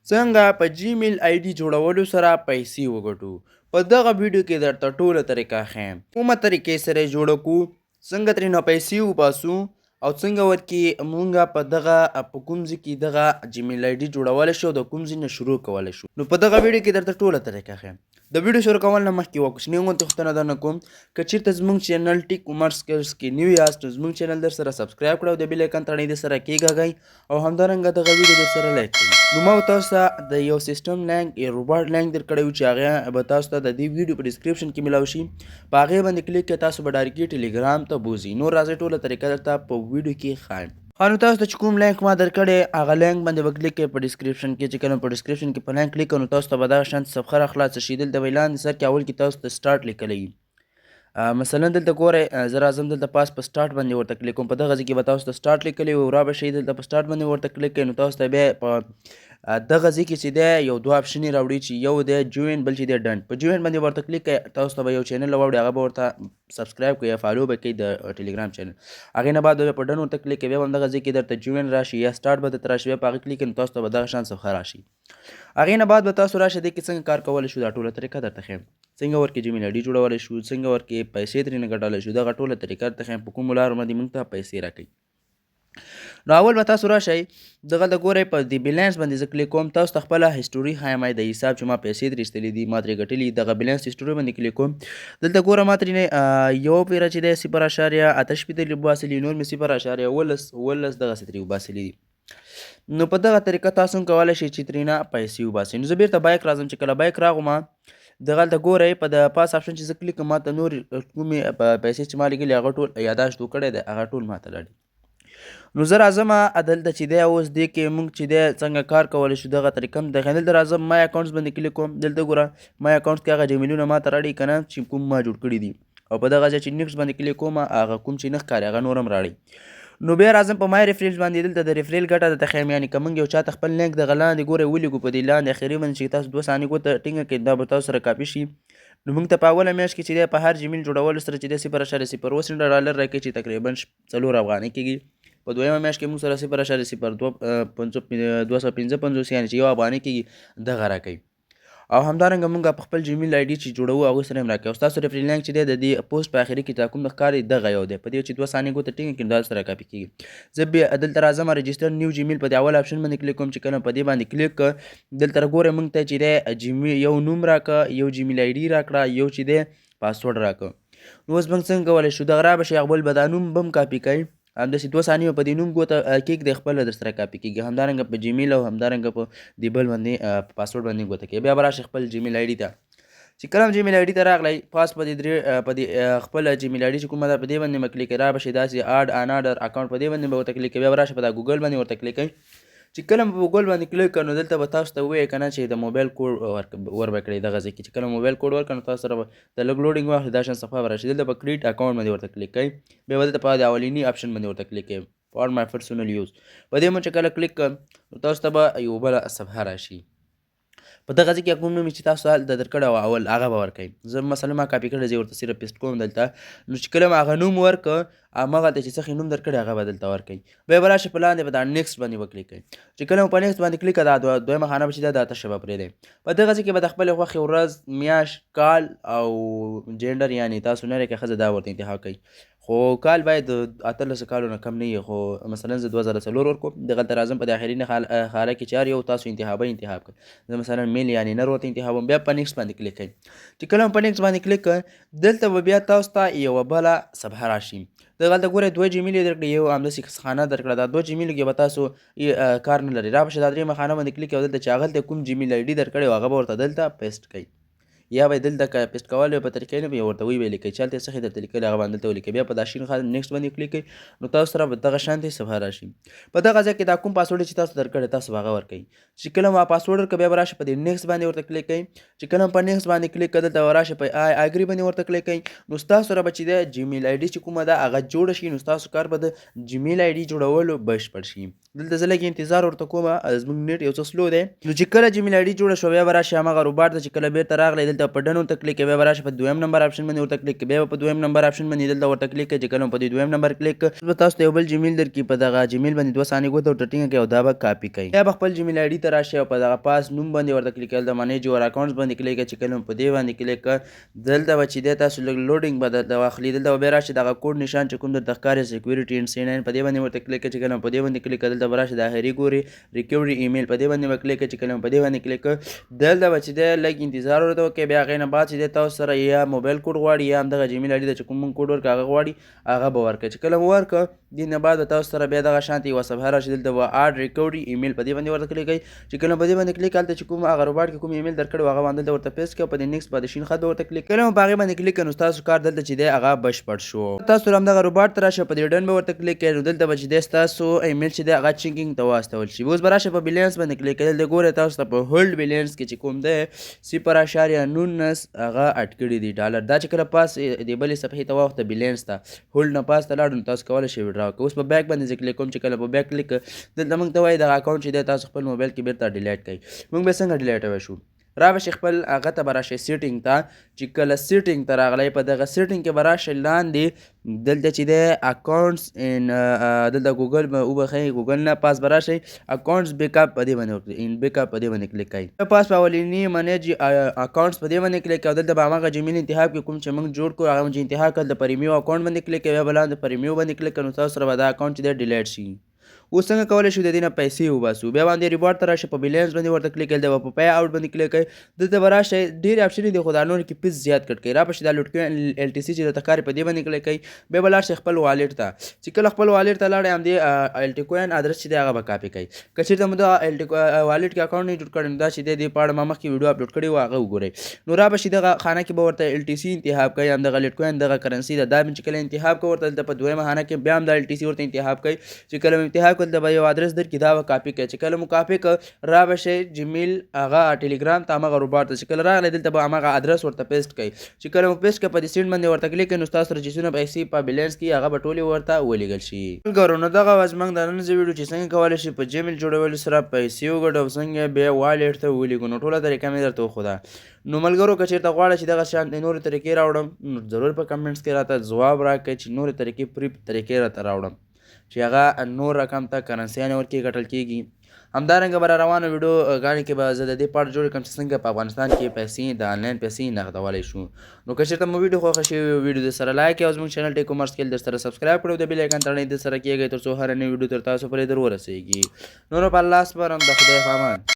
څنګه په جیمیل آی ډي جوړولو سره پیسې وګټو. په دغه ویډیو کې درته ټوله طریقه ښیم. کومه طریقې سره یې جوړه کړو، څنګه ترېنه پیسې وباسو او څنګه ورکې مونږه په کوم ځای کې دغه جیمیل آی ډي جوړولی شو او د کوم ځای نه شروع کولی شو. نو په دغه ویډیو کې درته ټوله طریقه ښیم. د ویډیو شروع کول نه مخکې یوه کوچنۍ غوندې پوښتنه درنه کوم، که چېرته زموږ چینل ټیک عمر سکلز کې نوي یاست نو زموږ چینل در سره سبسکرایب کړئ او د بیل ایکن تڼۍ در سره کېږئ او همدارنګه دغه ویډیو در سره لایک کړئ. نو ما تاسو ته د یو سیسټم لینک یا روباټ لینک در کړی و چې هغه به تاسو ته د دې ویډیو په ډسکرپشن کې میلاو شي. په هغې باندې کلیک کړئ، تاسو به ډایرکټلي ټیلیګرام ته بوځي. نور راځئ ټوله طریقه درته په ویډیو کې ښایم. نو تاسو ته چې کوم لینک ما درکړی هغه لینک باندې به کلیک کړئ په ډسکرپشن کې. چې کله په ډسکرپشن کې په لینک کلیک کړئ نو تاسو ته به دغه شانتې صفحه راخلاصه شي. دلته به لاندې سر کې اول کې تاسو ته سټارټ لیکلی وي. مثلا دلته ګورئ زه راځم دلته پاس په سټارټ باندې ورته کلیک کوم. په دغه ځای کې به تاسو ته سټارټ لیکلی وي، را به شئ دلته په سټارټ باندې ورته کلیک کوئ نو تاسو ته بیا په دغه ځای کې چې دی یو دوه اپشنې راوړي چې یو دی جوین بل چې دی ډن. په جوین باندې ورته کلیک کوئ، تاسو ته به یو چینل راوړي، هغه به ورته سبسکرایب کوئ یا فالو به کوئ د ټیلیګرام چینل. هغې نه بعد بیا په ډن ورته کلیک کوئ، بیا هم دغه ځای کې درته جوین راشي یا سټارټ به درته راشي، بیا په هغې کلیک کوئ نو تاسو ته به دغه شان صفحه راشي. هغې نه بعد به تاسو راشئ دې کې څنګه کار کولی شو دا ټوله طریقه درته ښیم. څنګه ورکې جیمیل آی ډي جوړولی شو، څنګه ورکې پیسې ترېنه ګټلی شو، دغه ټوله طریقه درته ښیم په کومو لارو باندې موږ ته پیسې راکوي. نو اول به تاسو راشئ دغه د ګورئ په دې بیلانس باندې زه کلیک کوم، تاسو ته خپله هسټوري ښیم د حساب چې ما پیسې ترې ایستلي دي، ما ترې ګټلي دغه بیلانس هسټوري باندې کلیک کوم. دلته ګوره ما ترېنه یوه پیره چې دی 0.8 وباسلي، نور مې 0.11 دغسې ترې وباسلي دي. نو په دغه طریقه تاسو هم کولی شئ چې ترېنه پیسې وباسئ. نو زه بیرته بایک راځم، چې کله بایک راغلم دغلته ګورئ په د پاس آپشن چې زه کلیک کوم ما ته نور کومې پیسې چې ما لګلي هغه ټول یاداشت وکړی دی، هغه ټول ما ته لاړي. نو زه راځم دلته چې دی اوس دې کې موږ چې دی څنګه کار کولی شو دغه طریقه هم دی. دلته راځم مای اکاونټس باندې کلیک کوم. دلته ګوره مای اکاونټس کې هغه جیمیلونه ما ته راړي که نه چې کوم ما جوړ کړي دي، او په دغه ځای چې نیکسټ باندې کلیک کوم هغه کوم چې نه ښکاري هغه نور هم راړي. نو بیا راځم په مای ریفریل باندې، دلته د ریفریل ګټه درته ښیم. یعنې که موږ یو چاته خپل لینک دغه لاندې ګورئ ولیکو په دې لاندې اخري باندې چې تاسو 2 ثانیې ګوته ټینګه کړئ دا به تاسو سره کاپي شي. نو موږ ته په اوله میاشت کې چې دی په هر جیمیل جوړولو سره چې دی 0.02 ډالر راکوي چې تقریبا 4 افغانۍ کېږي. په دویمه میاشت کې موږ سره 0.0255 یعنې چې 1 افغانۍ کېږي دغه راکوي. او همدارنګه موږ په خپل جیمیل آی ډي چې جوړوو هغوی سره هم راکوي. او ستاسو ریفرل لینک چې دی د دې پوسټ په آخري کې چې کوم ښکاري دغه یو دی، په دې چې 2 ثانیې ګوته ټینګه کړي دا سره کاپي کېږي. زه بیا دلته راځم رجسټر نیو جیمیل په دې اول آپشن باندې کلیک کوم. چې کله په دې باندې کلیک کړه دلته ګورئ موږ ته چې دی یو نوم راکړه، یو جیمیل آی ډي راکړه، یو چې دی پاسورډ راکړه. نو اوس موږ څنګه کولی شو دغه را به شي هغه بل به دا نوم به هم کاپي کوي، همداسې 2 ثانیې په دې نوم ګوته کېږدئ خپله در سره کاپي کېږي. همدارنګه په جیمیل او همدارنګه په دې بل باندې په پاسورډ باندې ګوته کوي. بیا به راشئ خپل جیمیل آی ډي ته. چې کله هم جیمیل آی ډي ته راغلی پاس په دې خپل جیمیل آی ډي چې کومه ده په دې باندې به کلیک کوئ، را به شي داسې اډ ان اډر اکاونټ په دې باندې به ورته کلیک کوئ. بیا به راشئ په دا ګوګل باندې ورته کلیک کوئ. چې کله په ګوګل باندې کلیک کړئ نو دلته به تاسو ته ووایي که نه چې د موبایل کوډ ور به کړئ. دغه ځای کې چې کله موبایل کوډ ورکړه نو تاسو سره به د لږ لوډینګ واخلي، دا شان صفحه به راشي. دلته په کریټ اکاونټ باندې ورته کلیک کوئ. بیا به دلته په د اولیني اپشن باندې ورته کلیک کوئ فار مای پرسنل یوز. په دې باندې چې کله کلیک کړم نو تاسو ته به یوه بله صفحه راشي. په دغه ځای کې کوم نوم چې تاسو هلته درکړی او اول هغه به ورکوئ. زه مثلا ما کاپي کړی، زه ورته صرف پیسټ کوم دلته. نو چې کله هغه نوم ورکړه همغلته چې څه نوم درکړی هغه به دلته ورکوئ. بیا به راشئ په لاندې به دا نیکسټ باندې وکلیک کوئ. چې کله مو په نیکسټ باندې کلیک کړه دا دویمه خانه به چې ده دا تشه به پرېږدئ. په دغه ځای کې به د خپلې خوښې ورځ، میاشت، کال او جینډر یعنې تاسو نر یې که ښځه دا ورته انتخاب کوئ. خو کال باید 18 کالو نه کم نه وي. خو مثلا زه 2004 ورکوم. دغلته راځم په د آخرینه خانه کې چې هر یو تاسو انتخاب کړئ. زه مثلا میل یعنې نر ورته انتخابوم. بیا په نیکسټ باندې کلیک کوئ. چې کله هم په نیکسټ باندې کلیک کړئ دلته به بیا تاسو ته یوه بله صفحه راشي. دغلته ګورئ 2 جیمیل یې درکړي، یو همداسې خانه درکړه. دا 2 جیمیلو کې به تاسو کار نه لري. را به شئ دا درېیمه خانه باندې کلیک کوئ. دلته چې هغلته کوم جیمیل آی ډي درکړی هغه به ورته دلته پیسټ کوئ. یا به دلته که پیسټ کول په طریقې نه بیا ورته ویې لیکئ چې هلته یې څه ښې درته لیکلي هغه باندې دلته ولیکئ. بیا په دا شین خانه نیکسټ باندې کلیک کوئ نو تاسو سره به دغه شانتې صفحه راشي. په دغه ځای کې دا کوم پاسورډ چې تاسو درکړی تاسو به هغه ورکوئ. چې کله مو پاسورډ ورکړه بیا به راشئ په دې نیکسټ باندې ورته کلیک کوئ. چې کله هم په نیکسټ باندې کلیک کړه دلته به راشئ په آی اګري باندې ورته کلیک کوئ. نو ستاسو سره به چې دی جیمیل آی ډي چې کومه ده هغه جوړه شي. نو ستاسو کار به د جیمیل آی ډي جوړولو بشپړ شي. دلته زه لږ انتظار ورته کوم، زموږ نیټ یو څه سلو دی. نو چې کله جیمیل آی ډي جوړه شوه بیا به راشئ همغه روباټ ته چې کله بېرته راغلی دلته دلته په ډن ورته کلیک کوئ بیا به راشئ په دویم نمبر آپشن باندې ورته کلیک کوئ بیا به په دویم نمبر آپشن باندې دلته ورته کلیک کوئ چې کله په دې دویم نمبر کلیک به تاسو ته یو بل جمیل درکړي په دغه جمیل باندې 2 ثانیې ګوته ورته ټینګه کړئ او دا به کاپي کوئ بیا به خپل جمیل آی ډي ته راشئ او په دغه پاس نوم باندې ورته کلیک کړئ د منیج یور اکاونټس باندې کلیک کړئ چې کله په دې باندې کلیک کړئ دلته به چې دی تاسو لږ لوډینګ به درته واخلي دلته به بیا راشئ دغه کوډ نشان چې کوم درته ښکاري سیکیورټي اینډ C9 په دې باندې ورته کلیک کړئ چې کله په دې باندې کلیک کړئ دلته به راشئ د اخري ګوري ریکورډي ایمیل په دې باندې به کلیک کړئ چې کله په دې باندې کلیک کړئ دلته به چې دی لږ انتظار ورته وکړئ بیا هغې نه بعد چې دی تاسو سره یا موبایل کوډ غواړي یا همدغه جمیل آی ډي ته چې کوم کوډ ورکړه هغه غواړي هغه به ورکړئ چې کله مو ورکړه دې نه بعد به تاسو سره بیا دغه شانتې یوه صفحه راشي دلته به اډ ریکورډي ایمیل په دې باندې ورته کلیک کړئ چې کله په دې باندې کلیک هلته چې کوم هغه روباټ کې کوم ایمیل درکړی وو هغه باندې دلته ورته پیسټ کړئ په دې نیکسټ باندې شین خط به ورته کلیک کړئ نو په هغې باندې کلیک کړئ نو ستاسو کار دلته چې دی هغه بشپړ شو تاسو همدغه روباټ ته راشئ په دې ډن به ورته کلیک کړئ نو دلته به چې دی ستاسو ایمیل چې دی هغه چیکینګ ته واستول شي اوس به راشئ په بیلینس باندې کلیک کړئ دلته ګورئ تاسو ته په هولډ بیلینس کې چې کوم دی 0.19 هغه اټ کړي دي ډالر دا چې کله پاس دې بلې صفحې ته واوښته بیلینس ته هولډ نه پاس ته لاړو نو تاسو کولی شئ وډرا وکړئ اوس په بیک باندې زه کلیک کوم چې کله په بیک کلیک دلته موږ ته وایي دغه اکاونټ چې دی تاسو خپل موبایل کې بیرته ډیلیټ کړئ موږ به څنګه ډیلیټوی شو را به شي خپل هغه ته به راشئ سیټینګ ته چې کله سیټینګ ته راغلی په دغه سیټینګ کې به راشئ لاندې دلته چې دی اکاونټس ان دلته ګوګل به وبښئ ګوګل نه پاس به راشئ اکاونټس بیک اپ په دې باندې وکړئ ان بیک اپ په دې باندې کلیک کړئ پاس په اولینی منیج اکاونټس په دې باندې کلیک کړئ دلته به هماغه جمیل انتخاب کړئ کوم چې موږ جوړ کړو هغه چې انتخاب کړل د پریمیو اکاونټ باندې کلیک کړئ بیا به لاندې پریمیو باندې کلیک کړئ نو تاسو سره به دا اکاونټ چې دی ډیلیټ شي اوس څنګه کولی شو د دې نه پیسې وباسو بیا باندې ریوارډ ته راشئ په بیلینس باندې ورته کلیک کړئ د په پی آوټ باندې کلیک کړئ دلته به راشئ ډېرې اپشنې دي خو دا نور کې پیس زیات کټ کړئ را به شي دا لوډ کوین ال ټي سی چې درته ښکاري په دې باندې کلیک کړئ بیا به لاړ شئ خپل والټ ته چې کله خپل والټ ته لاړئ همدې ال ټي کوین ادرس چې دی هغه به کاپي کړئ که چېرته مو د ال ټي والټ کې اکاونټ نه جوړ کړی نو دا چې دی دې په اړه ما مخکې ویډیو اپلوډ کړی وو هغه وګورئ نو را به شي دغه خانه کې به ورته ال ټي سی انتخاب کړئ همدغه لیټ کوین دغه کرنسي ده دا چې کله انتخاب کړئ ورته دلته په دویمه خانه کې بیا هم د ال ټي سی ورته انتخاب کړئ چې کله مو انتخاب کړل دلته به یو ادرس درکړي دا به کاپي کړئ چې کله مو کاپي کړ را به شئ جمیل هغه ټیلیګرام ته همغه روباټ ته چې کله راغلی دلته به همغه ادرس ورته پیسټ کړئ چې کله مو پیسټ کړئ په دې سیټ باندې ورته کلیک کړئ نو ستاسو سره چې څونه پیسې په بیلینس کې هغه به ټولې ورته ولېږل شي ملګرو نو دغه وه زموږ د نن ویډیو چې څنګه کولی شئ په جمیل جوړولو سره پیسې وګټو او څنګه بیا والټ ته ولیږو نو ټوله طریقه مې درته وښوده نو ملګرو که چېرته غواړئ چې دغه شانتې نورې طریقې راوړم نو ضرور په کمنټس کې راته ځواب راکړئ چې نورې طریقې فری طریقې راته راوړم چې هغه نور رقم ته کرنسیانې ورکې ګټل کېږي همدارنګه به را روانو ویډیو ګانې کې به زه د دې په اړه جوړې کړم چې څنګه په افغانستان کې پیسې د آنلاین پیسې نغدولی شو نو که چېرته مو ویډیو خوښه شوې وي ویډیو درسره لایک کړئ او زموږ چینل ټیک کامرس کې درسره سبسکرایب کړئ او د بیل آیکن تڼۍ درسره کېږئ تر څو هره نوې ویډیو تر تاسو پورې در ورسیږي نو په الله سپارم د خدای په امان